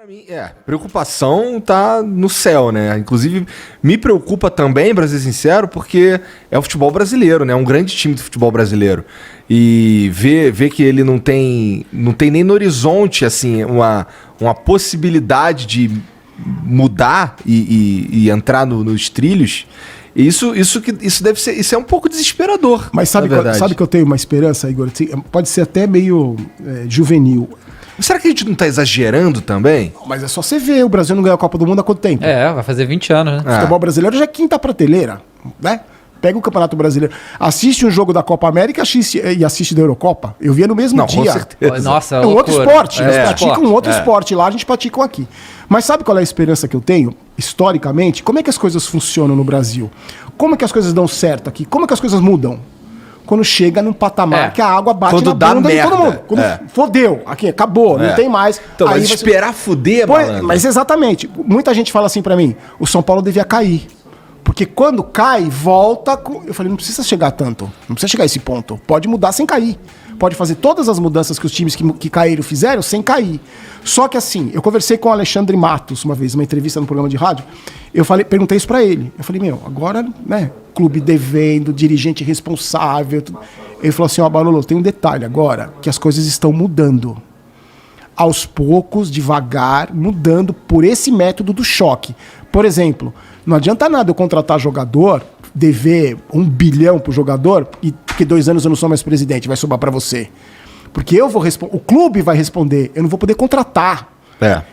mim, preocupação tá no céu, né? Inclusive, me preocupa também, pra ser sincero, porque é o futebol brasileiro, né? É um grande time do futebol brasileiro. E ver que ele não tem nem no horizonte, assim, uma possibilidade de mudar e entrar nos trilhos, isso deve ser, isso é um pouco desesperador. Mas sabe que eu tenho uma esperança, Igor? Pode ser até meio juvenil. Será que a gente não tá exagerando também? Mas é só você ver, o Brasil não ganhou a Copa do Mundo há quanto tempo? Vai fazer 20 anos, né? O futebol brasileiro já é quinta prateleira, né? Pega o Campeonato Brasileiro, assiste um jogo da Copa América e assiste da Eurocopa. Eu via no mesmo dia. Com certeza. Nossa, é um outro esporte. Eles praticam um outro É. esporte lá, a gente pratica aqui. Mas sabe qual é a esperança que eu tenho? Historicamente, como é que as coisas funcionam no Brasil? Como é que as coisas dão certo aqui? Como é que as coisas mudam? Quando chega num patamar que a água bate Quando na dá bunda de merda. todo mundo. Quando fodeu, aqui, acabou, não tem mais. Então, Aí mas você- esperar fuder, Pois, malandro. mas exatamente. Muita gente fala assim pra mim, o São Paulo devia cair. Porque quando cai, volta com... Eu falei, não precisa chegar tanto. Não precisa chegar a esse ponto. Pode mudar sem cair. Pode fazer todas as mudanças que os times que caíram fizeram sem cair. Só que assim, eu conversei com o Alexandre Matos uma vez, uma entrevista no programa de rádio. Perguntei isso pra ele. Eu falei, agora, né, clube devendo, dirigente responsável. Tudo. Ele falou assim, Barolo, tem um detalhe agora, que as coisas estão mudando. Aos poucos, devagar, mudando por esse método do choque. Por exemplo, não adianta nada eu contratar jogador, dever 1 bilhão pro jogador, e porque 2 anos eu não sou mais presidente, vai sobrar pra você. Porque eu vou responder, o clube vai responder, eu não vou poder contratar.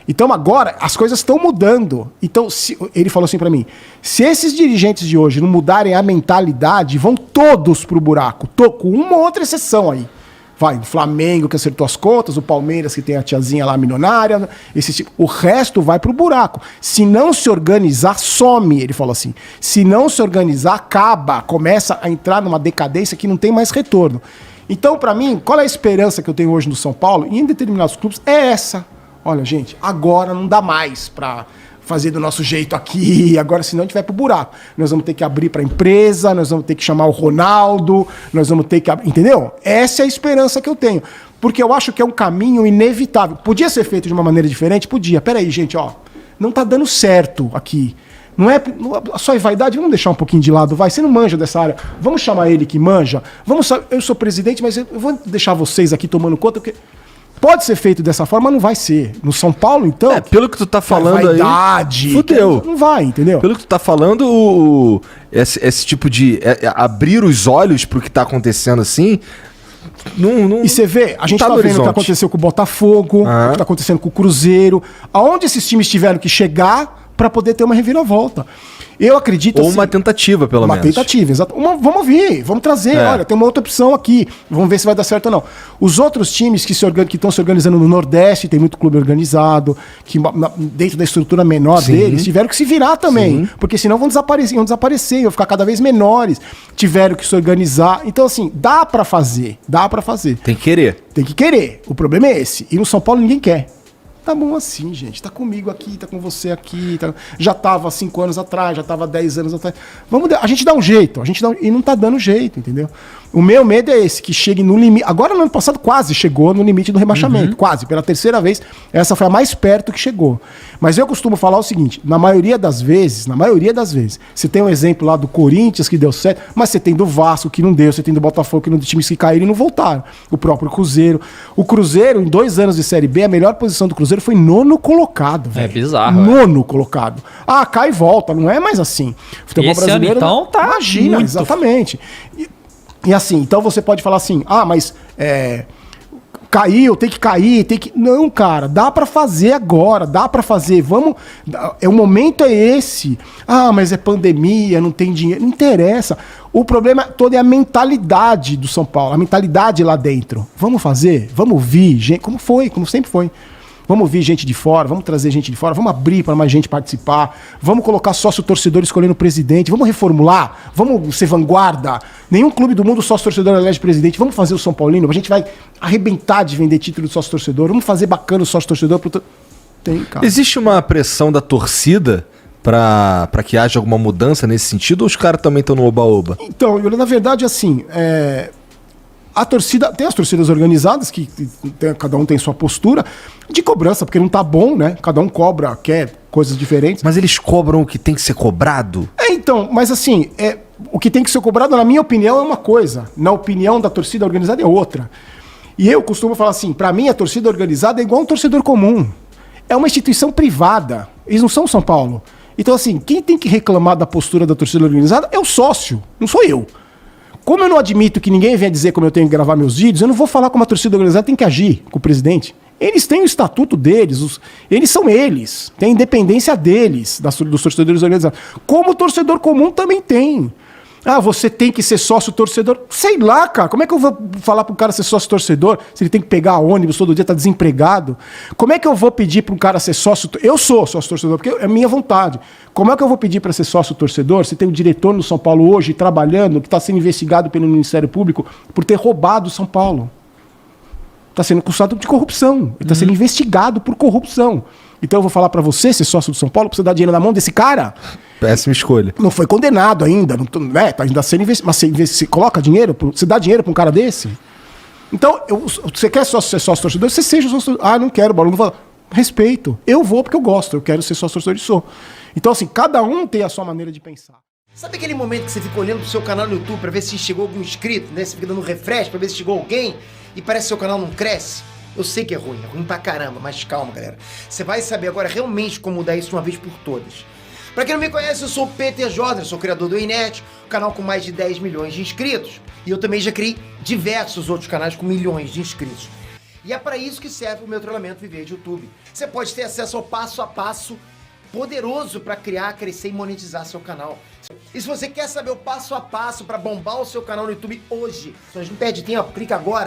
Então agora as coisas estão mudando. Então ele falou assim pra mim, se esses dirigentes de hoje não mudarem a mentalidade, vão todos pro buraco. Tô com uma ou outra exceção aí. Vai, o Flamengo que acertou as contas, o Palmeiras que tem a tiazinha lá milionária, o resto vai pro buraco. Se não se organizar, some, ele falou assim. Se não se organizar, acaba, começa a entrar numa decadência que não tem mais retorno. Então, pra mim, qual é a esperança que eu tenho hoje no São Paulo e em determinados clubes? É essa. Olha, gente, agora não dá mais pra fazer do nosso jeito aqui, agora senão a gente vai pro buraco. Nós vamos ter que abrir pra empresa, nós vamos ter que chamar o Ronaldo, nós vamos ter que... Entendeu? Essa é a esperança que eu tenho. Porque eu acho que é um caminho inevitável. Podia ser feito de uma maneira diferente? Podia. Peraí, gente, não tá dando certo aqui. Não é só vaidade, vamos deixar um pouquinho de lado, vai. Você não manja dessa área. Vamos chamar ele que manja. Eu sou presidente, mas eu vou deixar vocês aqui tomando conta, porque... Pode ser feito dessa forma, mas não vai ser. No São Paulo, então... pelo que tu tá falando vaidade, aí... Fudeu. Não vai, entendeu? Pelo que tu tá falando, esse tipo de... abrir os olhos pro que tá acontecendo assim... Não, e você vê, a gente tá vendo o que aconteceu com o Botafogo, o que tá acontecendo com o Cruzeiro. Aonde esses times tiveram que chegar pra poder ter uma reviravolta. Eu acredito... Ou uma tentativa, pelo menos. Uma tentativa, exato. Vamos ouvir, vamos trazer. Olha, tem uma outra opção aqui. Vamos ver se vai dar certo ou não. Os outros times que estão se organizando no Nordeste, tem muito clube organizado, que dentro da estrutura menor deles, tiveram que se virar também. Porque senão vão desaparecer, vão ficar cada vez menores. Tiveram que se organizar. Então, assim, dá pra fazer. Tem que querer. Tem que querer. O problema é esse. E no São Paulo ninguém quer. Tá bom assim, gente. Tá comigo aqui, tá com você aqui. Já tava 5 anos atrás, já tava 10 anos atrás. A gente dá um jeito. E não tá dando jeito, entendeu? O meu medo é esse, que chegue no limite. Agora, no ano passado, quase chegou no limite do rebaixamento. Quase. Pela terceira vez, essa foi a mais perto que chegou. Mas eu costumo falar o seguinte, na maioria das vezes, você tem um exemplo lá do Corinthians que deu certo, mas você tem do Vasco que não deu, você tem do Botafogo que não deu, times que caíram e não voltaram. O próprio Cruzeiro. O Cruzeiro, em 2 anos de Série B, a melhor posição do Cruzeiro foi 9º colocado, velho. É bizarro. 9º colocado. Cai e volta, não é mais assim. O futebol brasileiro, ano, então, tá imagina, muito... exatamente. E assim, então você pode falar assim, mas caiu, tem que cair, tem que... Não, cara, dá pra fazer agora, dá pra fazer, vamos... O momento é esse. Mas é pandemia, não tem dinheiro, não interessa. O problema todo é a mentalidade do São Paulo, a mentalidade lá dentro. Vamos fazer, vamos ouvir, gente, como sempre foi. Vamos ouvir gente de fora, vamos trazer gente de fora, vamos abrir para mais gente participar, vamos colocar sócio-torcedor escolhendo o presidente, vamos reformular, vamos ser vanguarda. Nenhum clube do mundo sócio-torcedor elege presidente, vamos fazer o São Paulino, a gente vai arrebentar de vender título de sócio-torcedor, vamos fazer bacana o sócio-torcedor. Tem, cara. Existe uma pressão da torcida para que haja alguma mudança nesse sentido ou os caras também estão no oba-oba? Então, na verdade, assim, a torcida, tem as torcidas organizadas, que cada um tem sua postura de cobrança, porque não tá bom, né? Cada um cobra, quer coisas diferentes. Mas eles cobram o que tem que ser cobrado? Então, mas assim, o que tem que ser cobrado, na minha opinião, é uma coisa. Na opinião da torcida organizada é outra. E eu costumo falar assim, pra mim a torcida organizada é igual um torcedor comum. É uma instituição privada. Eles não são São Paulo. Então assim, quem tem que reclamar da postura da torcida organizada é o sócio, não sou eu. Como eu não admito que ninguém venha dizer como eu tenho que gravar meus vídeos, eu não vou falar como a torcida organizada tem que agir com o presidente. Eles têm o estatuto deles, eles são eles, tem a independência deles, dos torcedores organizados. Como o torcedor comum também tem. Ah, você tem que ser sócio torcedor. Sei lá, cara, como é que eu vou falar pro cara ser sócio torcedor se ele tem que pegar ônibus todo dia, tá desempregado? Como é que eu vou pedir pro cara ser sócio? Eu sou sócio torcedor, porque é minha vontade. Como é que eu vou pedir para ser sócio torcedor se tem um diretor no São Paulo hoje trabalhando, que está sendo investigado pelo Ministério Público por ter roubado São Paulo? Está sendo acusado de corrupção. Ele está sendo investigado por corrupção. Então eu vou falar para você, ser sócio do São Paulo, pra você dar dinheiro na mão desse cara? Péssima escolha. Não foi condenado ainda. Não, tá ainda sendo investigado. Mas você coloca dinheiro, você dá dinheiro para um cara desse? Então, você quer ser sócio torcedor? Você seja sócio torcedor. Ah, não quero, Bola. Não vou. Respeito. Eu vou porque eu gosto. Eu quero ser sócio torcedor e sou. Então, assim, cada um tem a sua maneira de pensar. Sabe aquele momento que você fica olhando pro seu canal no YouTube pra ver se chegou algum inscrito, né? Você fica dando refresh pra ver se chegou alguém e parece que seu canal não cresce? Eu sei que é ruim pra caramba, mas calma, galera. Você vai saber agora realmente como mudar isso de uma vez por todas. Pra quem não me conhece, eu sou o Peter Jodler, sou criador do Inet, um canal com mais de 10 milhões de inscritos. E eu também já criei diversos outros canais com milhões de inscritos. E é para isso que serve o meu treinamento Viver de YouTube. Você pode ter acesso ao passo a passo poderoso para criar, crescer e monetizar seu canal. E se você quer saber o passo a passo para bombar o seu canal no YouTube hoje, só não perde tempo, clica agora.